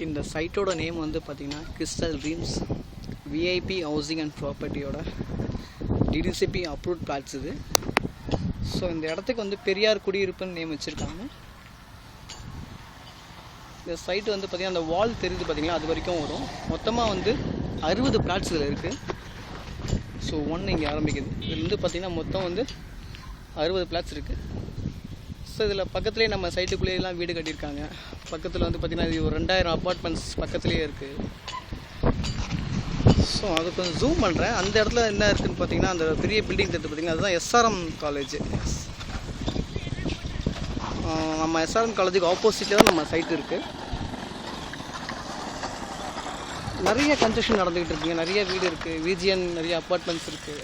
இந்த சைட்டோட நேம் வந்து பார்த்திங்கன்னா Crystal Dreams VIP housing and ப்ராப்பர்ட்டியோட டிடிசிபி அப்ரூவ்ட் பிளாட்ஸ் இது. ஸோ இந்த இடத்துக்கு வந்து பெரியார் குடியிருப்புன்னு நேம் வச்சுருக்காங்க. இந்த சைட்டு வந்து பார்த்திங்கன்னா அந்த வால் தெரியுது பார்த்திங்களா, அது வரைக்கும் வரும். மொத்தமாக வந்து 60 பிளாட்ஸ் இதில் இருக்குது. ஸோ ஒன்று இங்கே ஆரம்பிக்குது. இதில் வந்து பார்த்திங்கன்னா மொத்தம் வந்து 60 பிளாட்ஸ் இருக்குது. ஸோ இதில் பக்கத்துலேயே நம்ம சைட்டுக்குள்ளேயெல்லாம் வீடு கட்டியிருக்காங்க. பக்கத்தில் வந்து பார்த்திங்கன்னா இது ஒரு 2000 அப்பார்ட்மெண்ட்ஸ் பக்கத்துலேயே இருக்குது. ஸோ அது கொஞ்சம் ஜூம் பண்ணுறேன். அந்த இடத்துல என்ன இருக்குதுன்னு பார்த்தீங்கன்னா அந்த பெரிய பில்டிங் தெரிஞ்சு பார்த்திங்கன்னா அதுதான் எஸ்ஆர்எம் காலேஜ். நம்ம எஸ்ஆர்எம் காலேஜுக்கு ஆப்போசிட்டில் தான் நம்ம சைட்டு இருக்குது. நிறைய கன்ஸ்ட்ரக்ஷன் நடந்துக்கிட்டு இருக்குங்க. நிறைய வீடு இருக்குது, விஜிஎன் நிறைய அப்பார்ட்மெண்ட்ஸ் இருக்குது.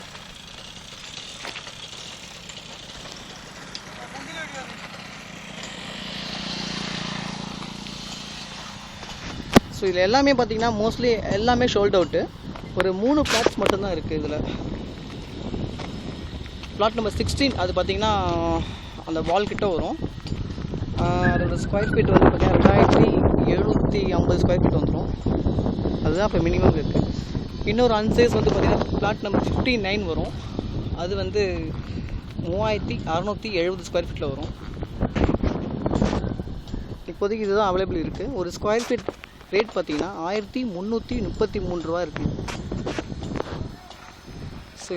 ஸோ இதில் எல்லாமே பார்த்திங்கன்னா மோஸ்ட்லி எல்லாமே ஷோல்ட் அவுட்டு. ஒரு 3 பிளாட்ஸ் மட்டும்தான் இருக்குது இதில். பிளாட் நம்பர் 16 அது பார்த்திங்கன்னா அந்த வால் கிட்ட வரும். அதோட ஸ்கொயர் ஃபீட் வந்து பார்த்திங்கன்னா 2750 ஸ்கொயர் ஃபீட் வந்துடும். அதுதான் இப்போ மினிமம் இருக்குது. இன்னொரு அன்சைஸ் வந்து பார்த்திங்கன்னா பிளாட் நம்பர் 59 வரும். அது வந்து 3670 ஸ்கொயர் ஃபீட்டில் வரும். இப்போதைக்கு இதுதான் அவைலபிள் இருக்குது. ஒரு ஸ்கொயர் ஃபீட் ரேட் பார்த்திங்கன்னா 1333 ரூபா இருக்குது. ஸோ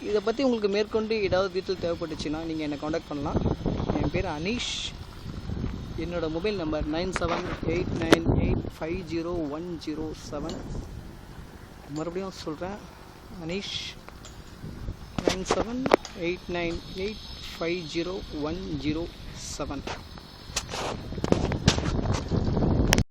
இதை பற்றி உங்களுக்கு மேற்கொண்டு ஏதாவது டீட்டெயில் தேவைப்பட்டுச்சுன்னா நீங்கள் என்னை காண்டாக்ட் பண்ணலாம். என் பேர் அனீஷ். என்னோடய மொபைல் நம்பர் 9789850107. மறுபடியும் சொல்கிறேன், அனீஷ் 9789850107.